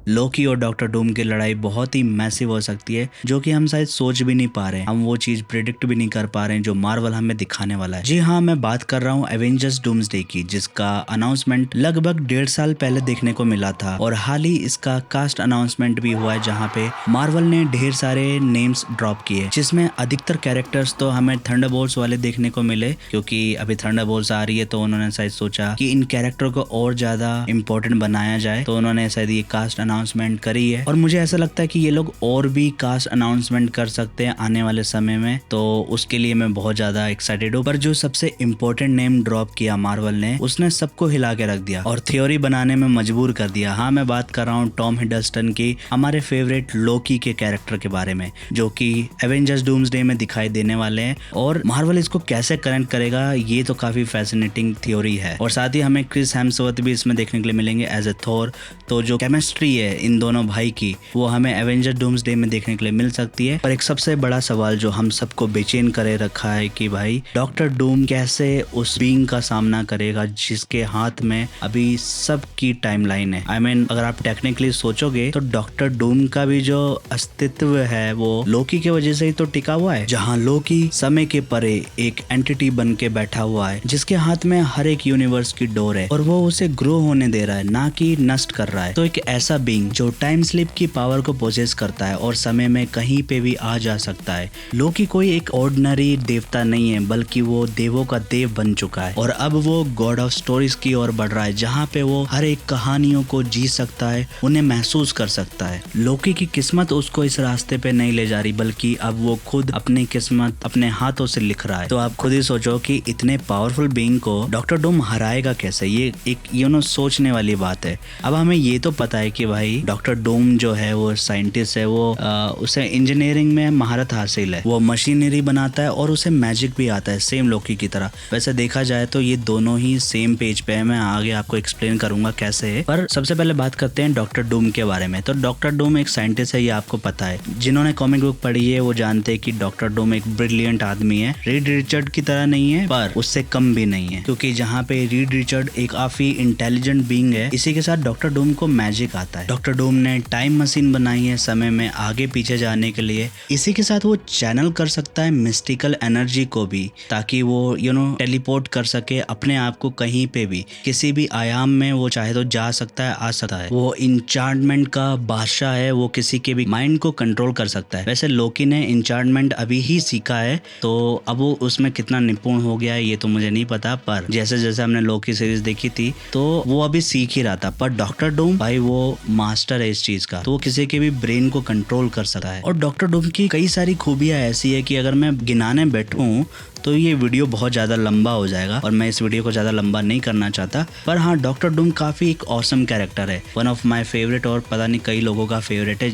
लोकी और डॉक्टर डूम की लड़ाई बहुत ही मैसिव हो सकती है, जो कि हम शायद सोच भी नहीं पा रहे हैं। हम वो चीज प्रिडिक्ट भी नहीं कर पा रहे हैं जो मार्वल हमें दिखाने वाला है। जी हाँ, मैं बात कर रहा हूँ एवेंजर्स डूम्सडे की, जिसका अनाउंसमेंट लगभग 1.5 साल पहले देखने को मिला था और हाल ही इसका कास्ट अनाउंसमेंट भी हुआ है, जहाँ पे मार्वल ने ढेर सारे नेम्स ड्रॉप किए, जिसमें अधिकतर कैरेक्टर्स तो हमें थंडरबोल्ट्स वाले देखने को मिले, क्योंकि अभी थंडरबोल्ट्स आ रही है तो उन्होंने शायद सोचा कि इन कैरेक्टर को और ज्यादा इंपॉर्टेंट बनाया जाए, तो उन्होंने शायद ये कास्ट अनाउंसमेंट करी है। और मुझे ऐसा लगता है कि ये लोग और भी कास्ट अनाउंसमेंट कर सकते हैं आने वाले समय में, तो उसके लिए मैं बहुत ज्यादा एक्साइटेड हूँ। पर जो सबसे इम्पोर्टेंट नेम ड्रॉप किया मार्वल ने, उसने सबको हिला के रख दिया और थ्योरी बनाने में मजबूर कर दिया। हाँ, मैं बात कर रहा हूँ टॉम हिडलस्टन की, हमारे फेवरेट लोकी के कैरेक्टर के बारे में, जो कि एवेंजर्स डूम्सडे में दिखाई देने वाले हैं। और मार्वल इसको कैसे कनेक्ट करेगा, ये तो काफी फैसिनेटिंग थ्योरी है। और साथ ही हमें क्रिस हेम्सवर्थ भी इसमें देखने के लिए मिलेंगे एज ए थॉर। तो जो केमिस्ट्री है इन दोनों भाई की, वो हमें एवेंजर डूम्सडे में देखने के लिए मिल सकती है। पर एक सबसे बड़ा सवाल जो हम सबको बेचैन करे रखा है कि भाई डॉक्टर डूम कैसे उस बीइंग का सामना करेगा जिसके हाथ में अभी सबकी टाइमलाइन है। अगर आप टेक्निकली सोचोगे तो डॉक्टर डूम का भी जो अस्तित्व है वो लोकी के वजह से ही तो टिका हुआ है, जहाँ लोकी समय के परे एक एंटिटी बन के बैठा हुआ है, जिसके हाथ में हर एक यूनिवर्स की डोर है और वो उसे ग्रो होने दे रहा है, ना कि नष्ट कर रहा है। तो एक ऐसा बीइंग जो टाइम स्लिप की पावर को पोजेस करता है और समय में कहीं पे भी आ जा सकता है। लोकी कोई एक ऑर्डिनरी देवता नहीं है, बल्कि वो देवों का देव बन चुका है और अब वो गॉड ऑफ स्टोरीज की ओर बढ़ रहा है, जहाँ पे वो हर एक कहानियों को जी सकता है, उन्हें महसूस कर सकता है। लोकी की किस्मत उसको इस रास्ते पे नहीं ले जा रही, बल्कि अब वो खुद अपनी किस्मत अपने हाथों से लिख रहा है। तो आप खुद ही सोचो कि इतने पावरफुल बीइंग को डॉक्टर डूम हराएगा कैसे। ये एक सोचने वाली बात है। अब हमें ये तो पता है कि भाई डॉक्टर डूम जो है वो साइंटिस्ट है, वो उसे इंजीनियरिंग में महारत हासिल है, वो मशीनरी बनाता है और उसे मैजिक भी आता है, सेम लोकी की तरह। वैसे देखा जाए तो ये दोनों ही सेम पेज पे है, मैं आगे आपको एक्सप्लेन करूंगा कैसे है। पर सबसे पहले बात करते हैं डॉक्टर डूम के बारे में। तो डॉक्टर डूम एक साइंटिस्ट है, ये आपको पता है। जिन्होंने कॉमिक बुक पढ़ी है वो जानते हैं कि डॉक्टर डूम एक ब्रिलियंट आदमी है, रीड रिचर्ड की तरह नहीं है पर उससे कम भी नहीं है, क्योंकि जहाँ पे रीड रिचर्ड एक काफी इंटेलिजेंट बीइंग है, इसी के साथ डॉक्टर डूम को मैजिक आता है। डॉक्टर डूम ने टाइम मशीन बनाई है समय में आगे पीछे जाने के लिए। इसी के साथ वो चैनल कर सकता है मिस्टिकल एनर्जी को भी, ताकि वो टेलीपोर्ट कर सके अपने आप को कहीं पे भी, किसी भी आयाम में वो चाहे तो जा सकता है, आ सकता है। वो इंचार्टमेंट का बादशाह है, वो किसी के भी माइंड को कंट्रोल कर सकता है। वैसे लोकी ने इंचार्टमेंट अभी ही सीखा है, तो अब वो उसमें कितना निपुण हो गया है ये तो मुझे नहीं पता, पर जैसे जैसे हमने लोकी सीरीज देखी थी तो वो अभी सीख ही रहा था। पर डॉक्टर डूम भाई वो मास्टर है इस चीज का, तो वो किसी के भी ब्रेन को कंट्रोल कर सकता है। और डॉक्टर डूम की कई सारी खूबियां ऐसी है कि अगर मैं गिनाने बैठूं तो ये वीडियो बहुत ज़्यादा लंबा हो जाएगा और मैं इस वीडियो को ज़्यादा लंबा नहीं करना चाहता। पर हाँ, डॉक्टर डूम काफ़ी एक ऑसम कैरेक्टर है, वन ऑफ माय फेवरेट, और पता नहीं कई लोगों का फेवरेट है।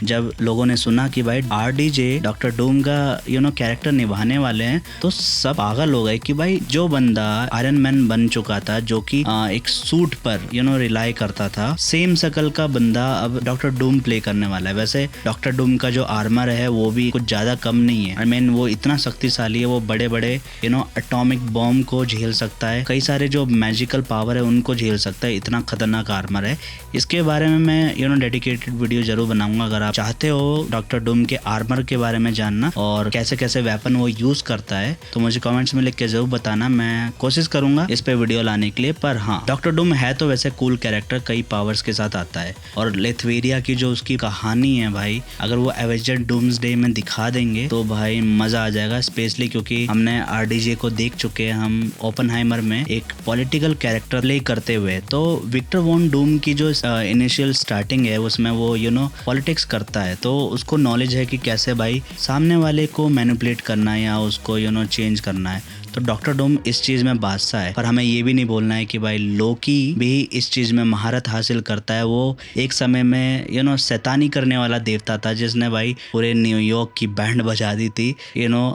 जब लोगों ने सुना कि भाई RDJ डॉक्टर डूम का कैरेक्टर निभाने वाले हैं, तो सब पागल हो गए कि भाई जो बंदा आयरन मैन बन चुका था, जो कि एक सूट पर रिलाई करता था, सेम शकल का बंदा अब डॉक्टर डूम प्ले करने वाला है। वैसे डॉक्टर डूम का जो आर्मर है वो भी कुछ ज़्यादा कम नहीं है। वो इतना शक्तिशाली है, वो बड़े एटॉमिक बॉम्ब को झेल सकता है, कई सारे जो मैजिकल पावर है उनको झेल सकता है, इतना खतरनाक आर्मर है। इसके बारे में मैं डेडिकेटेड वीडियो जरूर बनाऊंगा। अगर आप चाहते हो डॉक्टर डूम के आर्मर के बारे में जानना और कैसे कैसे वेपन वो यूज करता है, तो मुझे कमेंट्स में लिख के जरूर बताना, मैं कोशिश करूंगा इस पे वीडियो लाने के लिए। पर हाँ, डॉक्टर डूम है तो वैसे कूल कैरेक्टर, कई पावर्स के साथ आता है। और लेथवेरिया की जो उसकी कहानी है भाई, अगर वो एवेंजर डूम्सडे में दिखा देंगे तो भाई मजा आ जाएगा, स्पेशली क्योंकि हमने RDJ को देख चुके हैं हम ओपनहाइमर में एक पॉलिटिकल कैरेक्टर प्ले करते हुए। तो विक्टर वॉन डूम की जो इनिशियल स्टार्टिंग है उसमें वो पॉलिटिक्स करता है, तो उसको नॉलेज है कि कैसे भाई सामने वाले को मैनिपुलेट करना है या उसको चेंज करना है। तो डॉक्टर डूम इस चीज में बादशाह है। पर हमें ये भी नहीं बोलना है कि भाई लोकी भी इस चीज में महारत हासिल करता है। वो एक समय में शैतानी करने वाला देवता था, जिसने भाई पूरे न्यूयॉर्क की बैंड बजा दी थी।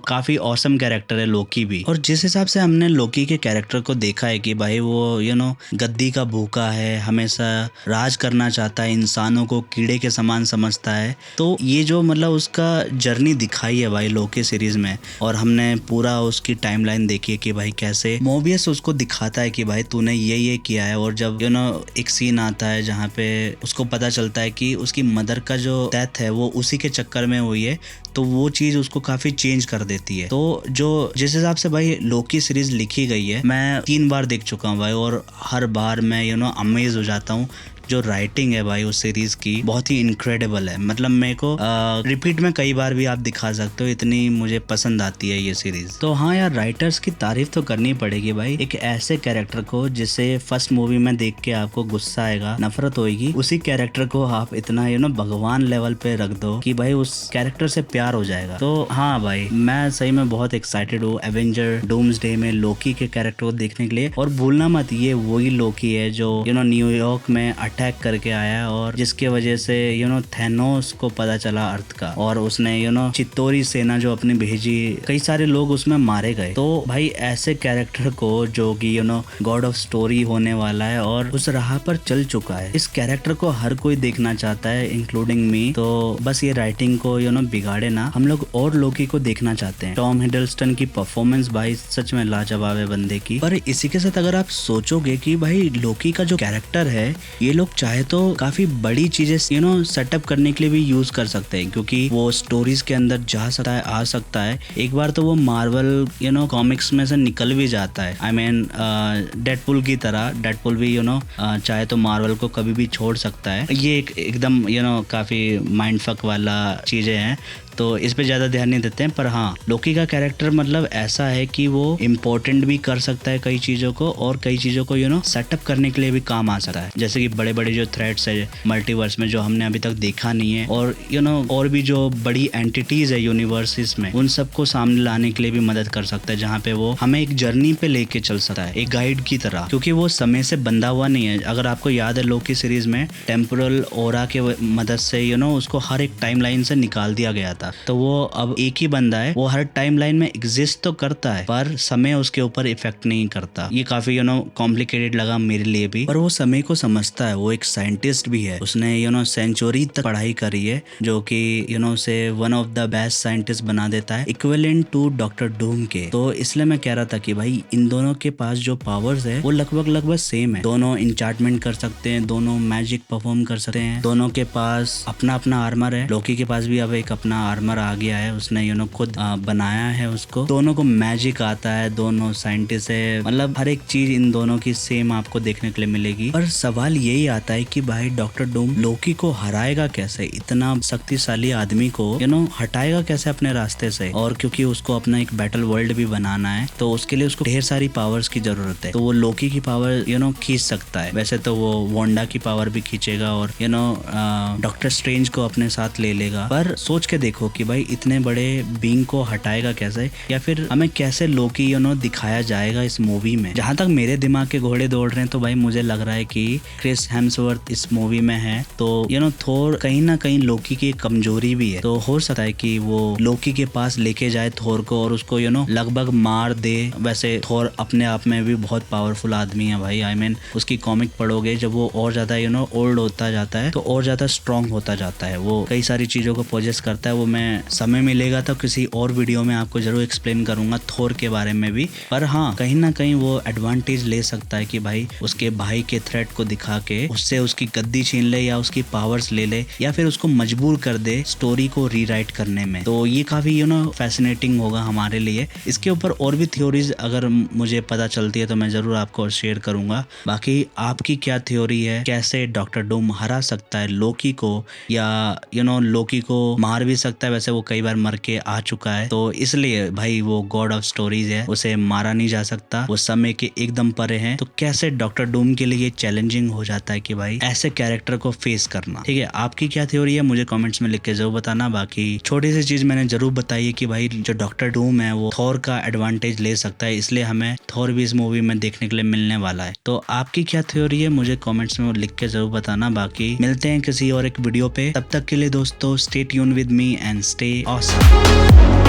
काफी औसम कैरेक्टर है लोकी भी। और जिस हिसाब से हमने लोकी के कैरेक्टर को देखा है कि भाई वो गद्दी का भूखा है, हमेशा राज करना चाहता है, इंसानों को कीड़े के समान समझता है, तो ये जो उसका जर्नी दिखाई है भाई लोकी सीरीज में, और हमने पूरा उसकी टाइमलाइन देखी है कि भाई कैसे मोबियस उसको दिखाता है कि भाई तूने ये किया है, और जब एक सीन आता है जहाँ पे उसको पता चलता है कि उसकी मदर का जो डेथ है वो उसी के चक्कर में हुई है, तो वो चीज उसको काफी चेंज कर देती है। तो जो जिस हिसाब से भाई लोकी सीरीज लिखी गई है, मैं 3 बार देख चुका हूँ भाई, और हर बार मैं अमेज हो जाता हूँ। जो राइटिंग है भाई उस सीरीज की बहुत ही इनक्रेडिबल है। मतलब मेरे को रिपीट में कई बार भी आप दिखा सकते हो, इतनी मुझे पसंद आती है ये सीरीज। तो हाँ यार, राइटर्स की तारीफ तो करनी पड़ेगी भाई। एक ऐसे कैरेक्टर को जिसे फर्स्ट मूवी में देख के आपको गुस्सा आएगा, नफरत होगी, उसी कैरेक्टर को आप इतना भगवान लेवल पे रख दो कि भाई उस कैरेक्टर से प्यार हो जाएगा। तो हाँ भाई, मैं सही में बहुत एक्साइटेड हूँ एवेंजर डूम्सडे में लोकी के कैरेक्टर को देखने के लिए। और भूलना मत, ये वही लोकी है जो न्यूयॉर्क में अटैक करके आया, और जिसके वजह से थैनोस को पता चला अर्थ का, और उसने चित्तौरी सेना जो अपनी भेजी, कई सारे लोग उसमें मारे गए। तो भाई ऐसे कैरेक्टर को जो कि गॉड ऑफ स्टोरी होने वाला है और उस राह पर चल चुका है, इस कैरेक्टर को हर कोई देखना चाहता है इंक्लूडिंग मी। तो बस ये राइटिंग को बिगाड़े ना, हम लोग और लोकी को देखना चाहते हैं। टॉम हिडलस्टन की परफॉर्मेंस भाई सच में लाजवाब है बंदे की। पर इसी के साथ अगर आप सोचोगे कि भाई लोकी का जो कैरेक्टर है, ये लोग चाहे तो काफी बड़ी चीजें सेटअप करने के लिए भी यूज कर सकते हैं, क्योंकि वो स्टोरीज के अंदर जा सकता है, आ सकता है। एक बार तो वो मार्वल कॉमिक्स में से निकल भी जाता है। आई मीन डेडपुल की तरह, डेडपुल भी चाहे तो मार्वल को कभी भी छोड़ सकता है। ये एकदम काफी माइंडफक वाला चीजें हैं, तो इस पे ज्यादा ध्यान नहीं देते हैं। पर हाँ, लोकी का कैरेक्टर मतलब ऐसा है कि वो इम्पोर्टेंट भी कर सकता है कई चीजों को, और कई चीजों को सेटअप करने के लिए भी काम आ सकता है। जैसे कि बड़े बड़े जो थ्रेट्स है मल्टीवर्स में जो हमने अभी तक देखा नहीं है, और और भी जो बड़ी एंटिटीज है यूनिवर्सेस में, उन सबको सामने लाने के लिए भी मदद कर सकता है, जहाँ पे वो हमें एक जर्नी पे लेके चल सकता है, एक गाइड की तरह, क्योंकि वो समय से बंधा हुआ नहीं है। अगर आपको याद है लोकी सीरीज में टेम्पोरल ओरा के मदद से उसको हर एक टाइमलाइन से निकाल दिया गया था। तो वो अब एक ही बंदा है, वो हर टाइमलाइन में एग्जिस्ट तो करता है, पर समय उसके ऊपर इफेक्ट नहीं करता। ये काफी कॉम्प्लिकेटेड लगा मेरे लिए भी, पर वो समय को समझता है। वो एक साइंटिस्ट भी है, उसने सेंचुरी तक पढ़ाई करी है, जो कि उसे one of the best scientist बना देता है, इक्विवेलेंट टू डॉक्टर डूम के। तो इसलिए मैं कह रहा था कि भाई इन दोनों के पास जो पावर्स है वो लगभग सेम है। दोनों इंचार्टमेंट कर सकते हैं, दोनों मैजिक परफॉर्म कर सकते हैं, दोनों के पास अपना अपना आर्मर है। लोकी के पास भी अब एक अपना आर्मर आ गया है, उसने खुद बनाया है उसको। दोनों को मैजिक आता है, दोनों साइंटिस्ट है, मतलब हर एक चीज इन दोनों की सेम आपको देखने के लिए मिलेगी। पर सवाल यही आता है कि भाई डॉक्टर डूम लोकी को हराएगा कैसे, इतना शक्तिशाली आदमी को हटाएगा कैसे अपने रास्ते से। और क्योंकि उसको अपना एक बैटल वर्ल्ड भी बनाना है, तो उसके लिए उसको ढेर सारी पावर्स की जरूरत है। तो वो लोकी की पावर खींच सकता है। वैसे तो वो वांडा की पावर भी खींचेगा, और डॉक्टर स्ट्रेंज को अपने साथ ले लेगा। पर सोच के देखो कि भाई इतने बड़े बीइंग को हटाएगा कैसे, या फिर हमें कैसे लोकी दिखाया जाएगा इस मूवी में। जहां तक मेरे दिमाग के घोड़े दौड़ रहे हैं, तो भाई मुझे लग रहा है कि क्रिस हेम्सवर्थ इस मूवी में है, तो थोर कहीं ना कहीं लोकी की कमजोरी भी है। तो हो सकता है कि वो लोकी के पास लेके जाए थोर को, और उसको लगभग मार दे। वैसे थोर अपने आप में भी बहुत पावरफुल आदमी है भाई। आई मीन उसकी कॉमिक पढ़ोगे, जब वो और ज्यादा ओल्ड होता जाता है, तो और ज्यादा स्ट्रांग होता जाता है। वो कई सारी चीजों को पोजेस करता है। वो मैं समय मिलेगा तो किसी और वीडियो में आपको जरूर एक्सप्लेन करूंगा थोर के बारे में भी। पर हाँ, कहीं ना कहीं वो एडवांटेज ले सकता है कि भाई उसके भाई के थ्रेट को दिखा के उससे उसकी गद्दी छीन ले, या उसकी पावर्स ले ले, या फिर उसको मजबूर कर दे स्टोरी को रीराइट करने में। तो ये काफी फैसिनेटिंग होगा हमारे लिए। इसके ऊपर और भी थ्योरीज अगर मुझे पता चलती है तो मैं जरूर आपको शेयर करूंगा। बाकी आपकी क्या थ्योरी है, कैसे डॉक्टर डूम हरा सकता है लोकी को, या लोकी को मार भी सकता है। वैसे वो कई बार मर के आ चुका है, तो इसलिए भाई वो गॉड ऑफ स्टोरीज है, उसे मारा नहीं जा सकता, वो समय के एकदम परे है। तो कैसे डॉक्टर डूम के लिए चैलेंजिंग हो जाता है कि भाई ऐसे कैरेक्टर को फेस करना। ठीक है, आपकी क्या थ्योरी है मुझे कमेंट्स में लिख के जरूर बताना। बाकी छोटी सी चीज मैंने जरूर बताई है कि भाई जो डॉक्टर डूम है वो थॉर का एडवांटेज ले सकता है, इसलिए हमें थॉर भी इस मूवी में देखने के लिए मिलने वाला है। तो आपकी क्या थ्योरी है मुझे कमेंट्स में लिख के जरूर बताना। बाकी मिलते हैं किसी और एक वीडियो पे, तब तक के लिए दोस्तों stay tune with me and stay awesome.